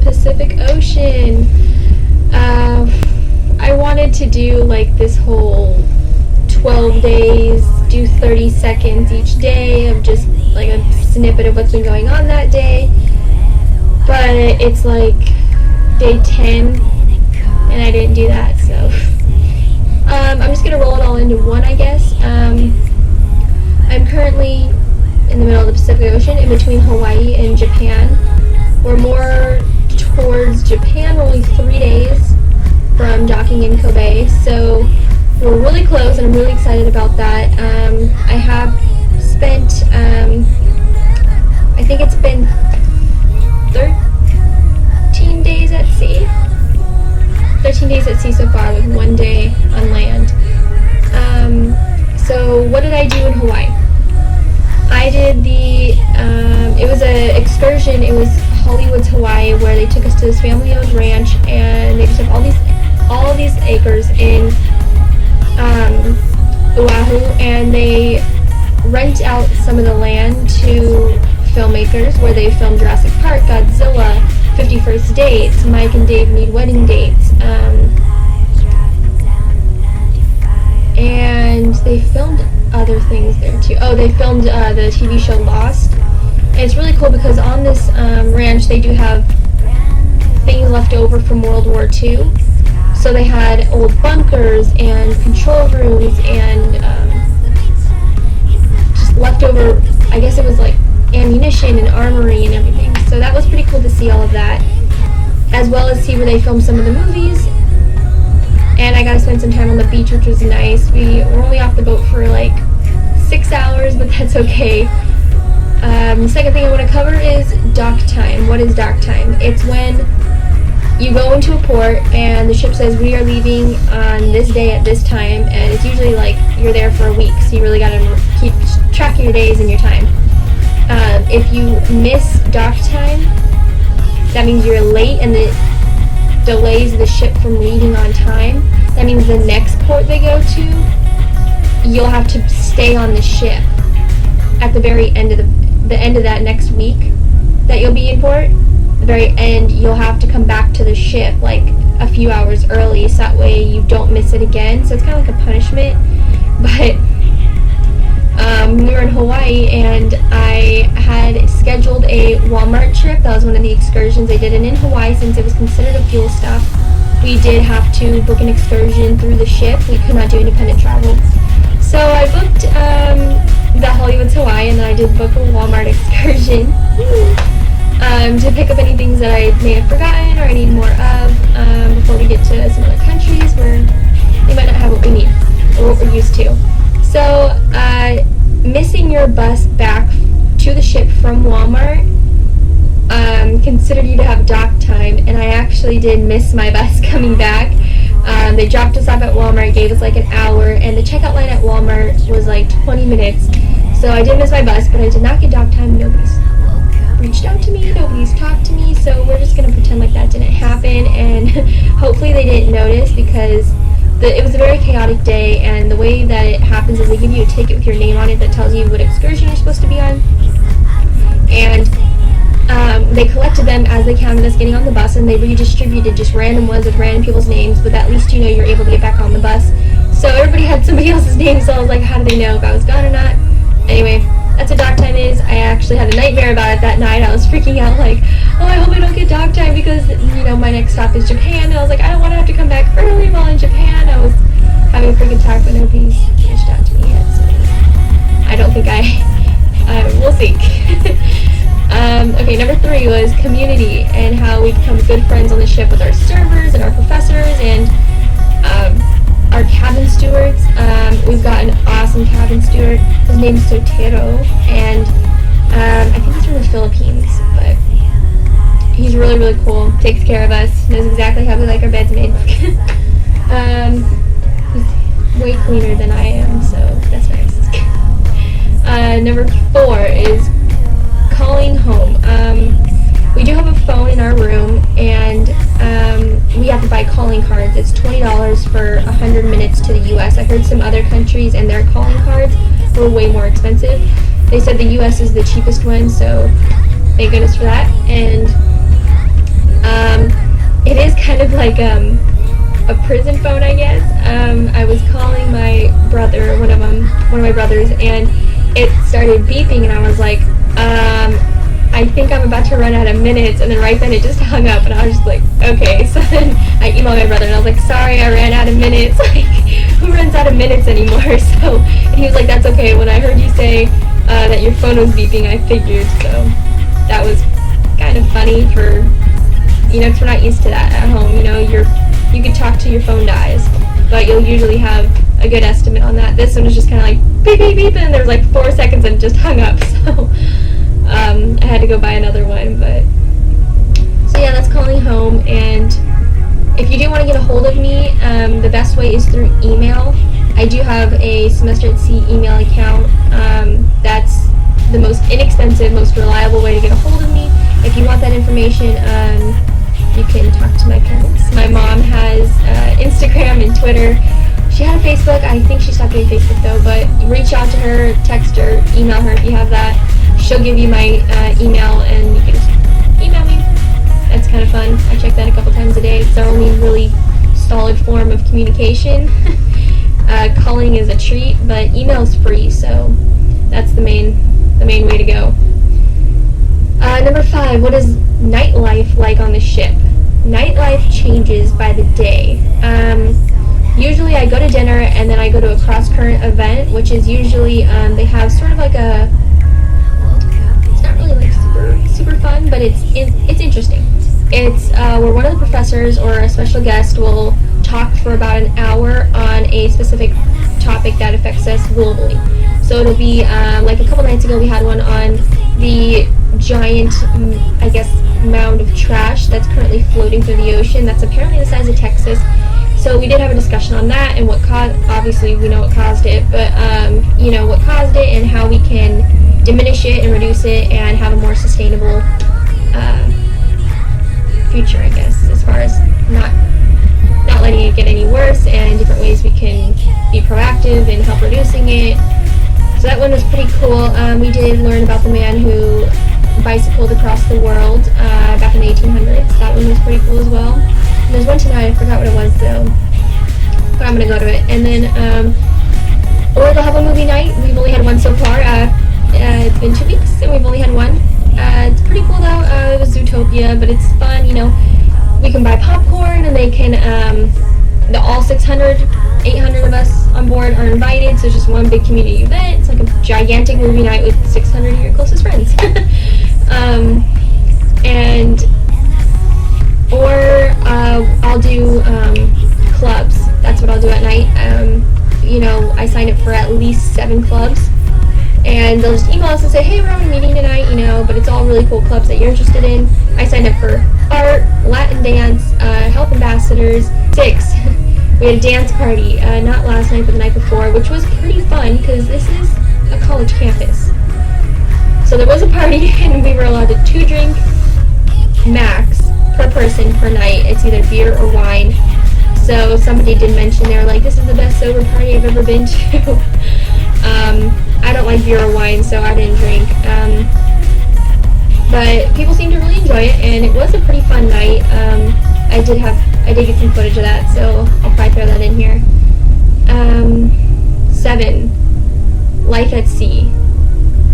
Pacific Ocean. I wanted to do like this whole 12 days, do 30 seconds each day of just like a snippet of what's been going on that day, but it's like day 10 and I didn't do that, so I'm just gonna roll it all into one, I guess. I'm currently in the middle of the Pacific Ocean, in between Hawaii and Japan. We're more towards Japan. We're only 3 days from docking in Kobe, so we're really close, and I'm really excited about that. I have spent, I think it's been 13 days at sea. 13 days at sea so far, with 1 day on land. So what did I do in Hawaii? I did it was an excursion. It was Hollywood's Hawaii, where they took us to this family-owned ranch, and they just have all of these acres in Oahu, and they rent out some of the land to filmmakers, where they filmed Jurassic Park, Godzilla, 50 First Dates, Mike and Dave Need Wedding Dates, and they filmed other things there too. Oh, they filmed the TV show Lost. And it's really cool because on this ranch they do have things left over from World War II. So they had old bunkers and control rooms and just leftover, I guess it was like ammunition and armory and everything. So that was pretty cool to see all of that, as well as see where they filmed some of the movies. And I got to spend some time on the beach, which was nice. We were only off the boat for like 6 hours, but that's okay. The second thing I want to cover is dock time. What is dock time? It's when you go into a port and the ship says we are leaving on this day at this time, and it's usually like you're there for a week, so you really got to keep track of your days and your time. If you miss dock time, that means you're late and it delays the ship from leaving on time. That means the next port they go to, you'll have to stay on the ship at the very end of the end of that next week that you'll be in port. The very end, you'll have to come back to the ship like a few hours early, so that way you don't miss it again. So it's kind of like a punishment. But we were in Hawaii, and I had scheduled a Walmart trip. That was one of the excursions they did. And in Hawaii, since it was considered a fuel stop, we did have to book an excursion through the ship. We could not do independent travel. So I booked the Hollywood's Hawaii, and then I did book a Walmart excursion to pick up any things that I may have forgotten or I need more of before we get to some other countries where they might not have what we need or what we're used to. So missing your bus back to the ship from Walmart considered you to have dock time, and I actually did miss my bus coming back. They dropped us off at Walmart, gave us like an hour, and the checkout line at Walmart was like 20 minutes. So I did miss my bus, but I did not get dock time. Nobody's reached out to me, nobody's talked to me, so we're just gonna pretend like that didn't happen, and hopefully they didn't notice, because it was a very chaotic day, and the way that it happens is they give you a ticket with your name on it that tells you what excursion you're supposed to be on, and they collected them as they counted us getting on the bus, and they redistributed just random ones with random people's names, but at least you know you're able to get back on the bus. So everybody had somebody else's name, so I was like, how do they know if I was gone or not? Anyway, that's what dock time is. I actually had a nightmare about it that night. I was freaking out like, oh, I hope I don't get dock time, because, you know, my next stop is Japan, and I was like, I don't want to have to come back early while in Japan. I was having a freaking time, but nobody's reached out to me yet, so I don't think we'll see. Okay, number 3 was community, and how we become good friends on the ship with our servers and our professors and our cabin stewards. We've got an awesome cabin steward. His name's Sotero, and I think he's from the Philippines, but he's really, really cool. Takes care of us, knows exactly how we like our beds made. He's way cleaner than I am, so that's nice. Number 4 is calling home. We do have a phone in our room, and we have to buy calling cards. It's $20 for 100 minutes to the U.S. I heard some other countries and their calling cards were way more expensive. They said the U.S. is the cheapest one, so thank goodness for that. And It is kind of like a prison phone, I guess. I was calling my brother, one of my brothers, and it started beeping, and I was like, I think I'm about to run out of minutes, and then right then it just hung up, and I was just like, okay. So then I emailed my brother, and I was like, sorry, I ran out of minutes. Like, who runs out of minutes anymore? So, and he was like, that's okay. When I heard you say that your phone was beeping, I figured. So that was kind of funny for, because we're not used to that at home. You could talk till your phone dies, but you'll usually have a good estimate on that. This one was just kind of like beep beep beep, and there was like 4 seconds and it just hung up. So I had to go buy another one. But so yeah, that's calling home. And if you do want to get a hold of me, the best way is through email. I do have a Semester at Sea email account. That's the most inexpensive, most reliable way to get a hold of me. If you want that information, you can talk to my parents. My mom has Instagram and Twitter. She had a Facebook. I think she stopped doing Facebook though, but reach out to her, text her, email her if you have that. She'll give you my email, and you can just email me. That's kind of fun. I check that a couple times a day. It's our only really solid form of communication. Calling is a treat, but email's free, so that's the main way to go. Number 5, what is nightlife like on the ship? Nightlife changes by the day. Usually I go to dinner and then I go to a cross-current event, which is usually, they have sort of like it's not really like super fun, but it's interesting. It's where one of the professors or a special guest will talk for about an hour on a specific topic that affects us globally. So it'll be, like a couple nights ago we had one on the giant, I guess, mound of trash that's currently floating through the ocean that's apparently the size of Texas. So we did have a discussion on that and what caused, obviously we know what caused it, but what caused it and how we can diminish it and reduce it and have a more sustainable future, I guess, as far as not letting it get any worse, and different ways we can be proactive and help reducing it. So that one was pretty cool. We did learn about the man who bicycled across the world back in the 1800s. That one was pretty cool as well. And there's one tonight, I forgot what it was though, but I'm going to go to it. And then, or they'll have a movie night. We've only had one so far. It's been 2 weeks and we've only had one. It's pretty cool though. It was Zootopia, but it's fun, we can buy popcorn, and they can, all 600, 800 of us on board are invited, so it's just one big community event. It's like a gigantic movie night with 600 of your closest friends. I'll do clubs. That's what I'll do at night. I signed up for at least 7 clubs, and they'll just email us and say, hey, we're having a meeting tonight, but it's all really cool clubs that you're interested in. I signed up for art, Latin dance, health ambassadors, 6. We had a dance party, not last night, but the night before, which was pretty fun because this is a college campus. So there was a party, and we were allowed to 2 drink max per person per night. It's either beer or wine. So somebody did mention, they were like, this is the best sober party I've ever been to. I don't like beer or wine, so I didn't drink. But people seemed to really enjoy it, and it was a pretty fun night. I did get some footage of that, so I'll probably throw that in here. 7, life at sea.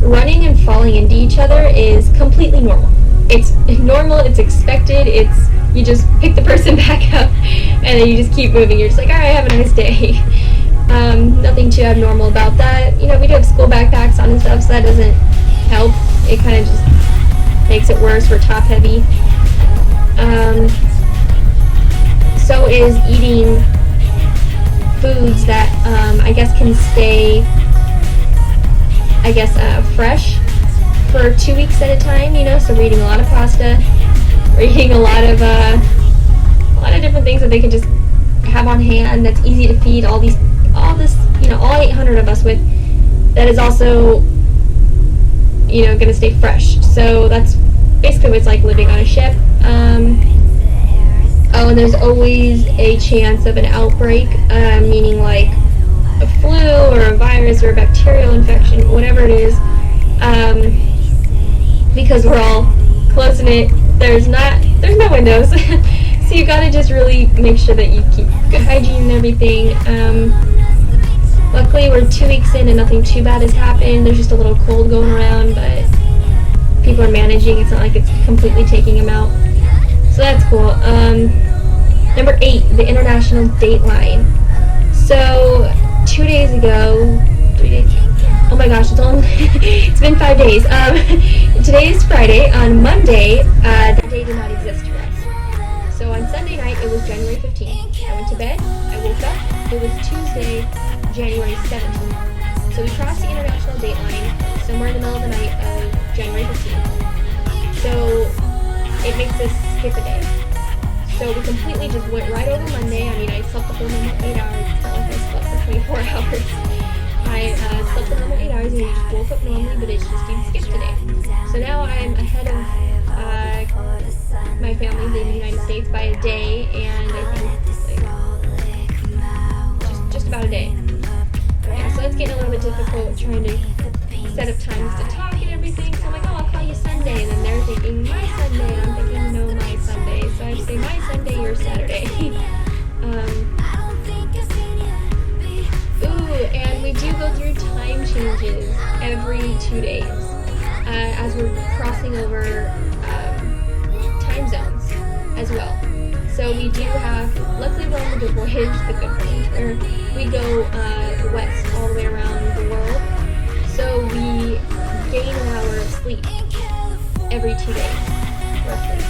Running and falling into each other is completely normal. It's normal, it's expected, you just pick the person back up, and then you just keep moving. You're just like, alright, have a nice day. Nothing too abnormal about that. We do have school backpacks on and stuff, so that doesn't help. It kind of just makes it worse. We're top heavy. So is eating foods that I guess can stay fresh for 2 weeks at a time, so we're eating a lot of pasta, we're eating a lot of different things that they can just have on hand that's easy to feed all this, all 800 of us with, that is also, going to stay fresh. So that's basically what it's like living on a ship. And there's always a chance of an outbreak, meaning like a flu or a virus or a bacterial infection, whatever it is, because we're all close-knit. There's not no windows. So you gotta just really make sure that you keep good hygiene and everything. Luckily, we're 2 weeks in and nothing too bad has happened. There's just a little cold going around, but people are managing. It's not like it's completely taking them out. So that's cool. Number 8, the international dateline. So 2 days ago, 3 days. Oh my gosh, it's been 5 days. Today is Friday. On Monday, that day did not exist for us. So on Sunday night, it was January 15th. I went to bed. I woke up. It was Tuesday, January 17th. So we crossed the international dateline somewhere in the middle of the night of January 15th. So it makes us skip a day. So we completely just went right over Monday. I mean, I slept the whole normal 8 hours. It's not like I slept for 24 hours. I slept the normal 8 hours and we just woke up normally, but it's just you skipped today. So now I'm ahead of my family in the United States by a day, and I think like just about a day. Yeah, so it's getting a little bit difficult trying to set up times to talk and everything. So I'm like, oh, I'll call you Sunday, and then they're thinking my Sunday, and I'm thinking no, my Sunday. So I say my Sunday, your Saturday. And we do go through time changes every 2 days as we're crossing over time zones as well. So we do have, luckily we're on the voyage, where we go west all the way around the world. So we gain an hour of sleep every 2 days, roughly.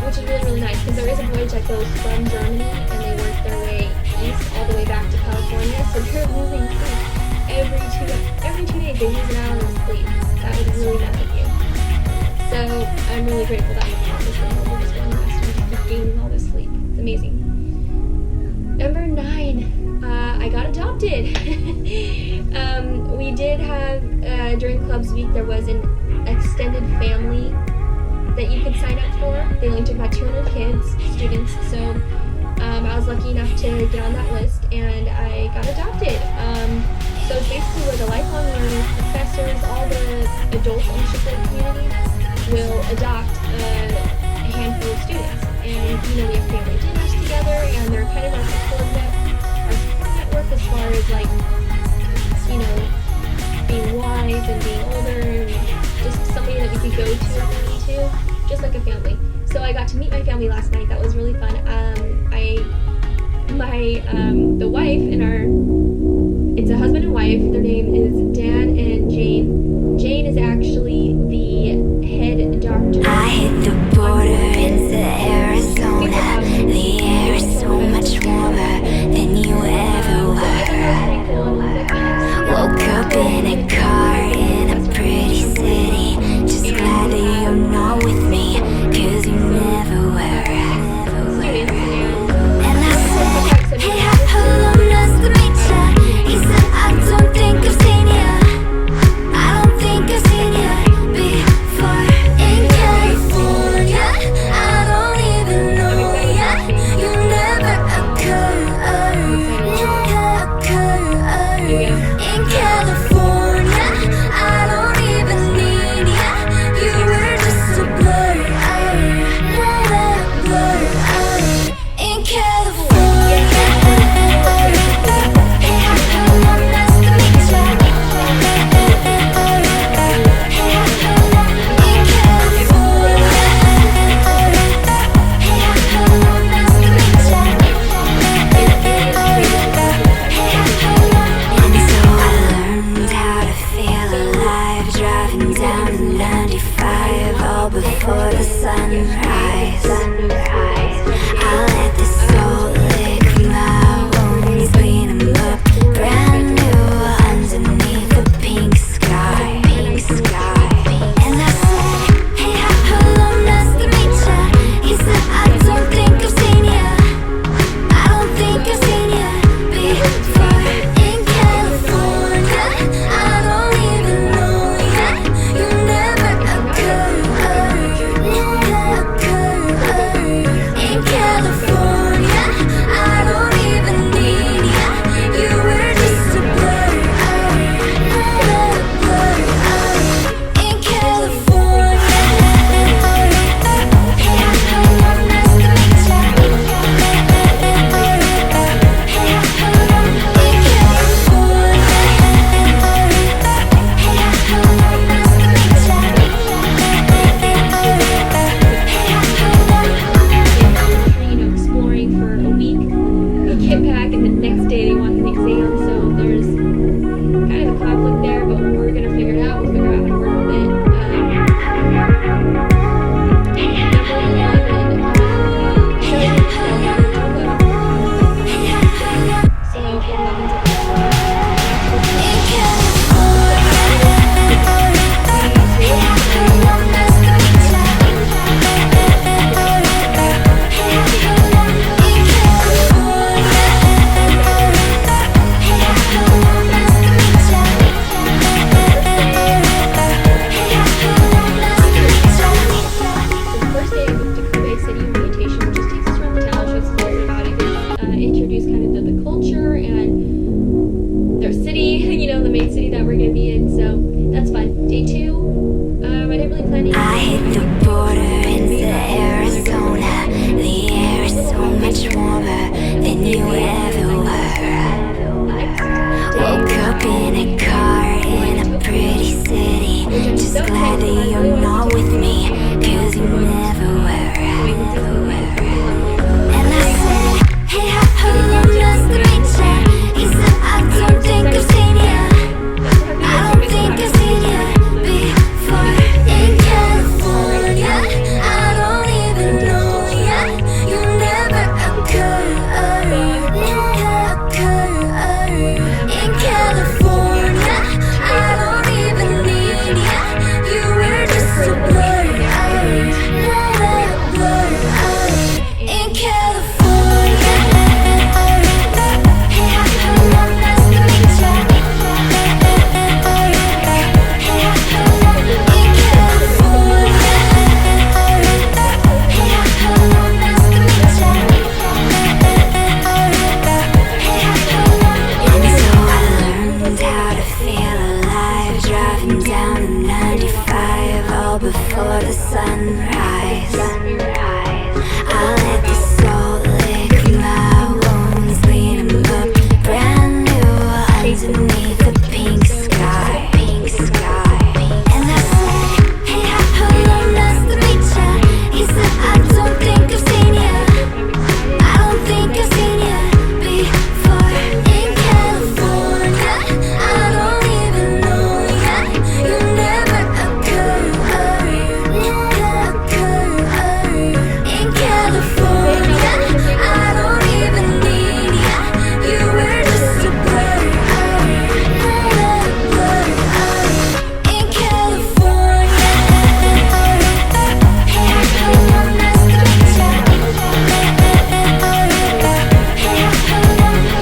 Which is really, really nice, because there is a voyage that goes from Germany and they work their way east all the way back to California. So they're losing sleep every 2 days. They lose an hour of sleep. That was really nice of you. So I'm really grateful that I'm on this one last week. Keep gaining all this sleep. It's amazing. Number 9, I got adopted. We did have during Clubs Week there was an extended family that you could sign up for. They only took about 200 students, so I was lucky enough to get on that list, and I got adopted. So it's basically where the lifelong learners, professors, all the adults on the shipboard community will adopt a handful of students. And we have family dinners together, and they're kind of our support network as far as like, being wise and being older, and just somebody that we could go to if we need to, just like a family. So I got to meet my family last night. That was really fun. The wife and it's a husband and wife. Their name is Dan and Jane. Jane is actually the head doctor. I hit the border into Arizona. The air is so much warmer than you ever were. Woke up in a car in a pretty city. Just glad that you're not with me, 'cause you never were. And I said, hey, hello, nice to meet ya. He said, I don't think I've seen ya. I don't think I've seen ya before in California. I don't even know ya. You never occur in California. I don't even need ya. You were just a blur in California. Hey, hello, nice to meet ya. Hey, hello, in California. Hey, hello, nice to meet ya. And so I learned how to feel alive, driving down 95 all before the sunrise. I let the soul lick my wounds, clean 'em up brand new underneath the pink sky. And I said, hey, hello, nice to meet ya. He said, I don't think I've seen ya. I don't think I've seen ya before in California. I don't even know ya. You never occur. I hit the border into Arizona. The air is so much warmer than you ever were. Woke up in a car in a pretty city. Just glad that you're not with me, 'cause you never were. And I said, hey, hello, nice to meet ya. He said, I don't think I've seen ya. I don't think I've seen ya before in California. I don't even know ya. You never occur in California. I don't even need ya. You were just a blur in California. Hey, hello, nice to meet ya. Before the sunrise, I'll let the salt lick my wounds, clean 'em up brand new underneath the pink sky. And I said, hey, hello, nice to meet ya. He said, I don't think I've seen ya. I don't think I've seen ya before in California. I don't even know ya. You never occur in California. I don't even need ya. You were just a blur in California. Hey, hello, nice to meet ya. Hey, hello,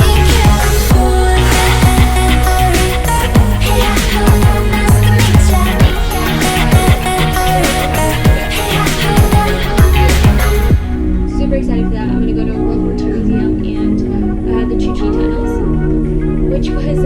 in California. Hey, hello, nice to meet ya. Super excited for that. I'm gonna go to a World War II museum and the Choo Choo tunnels, which was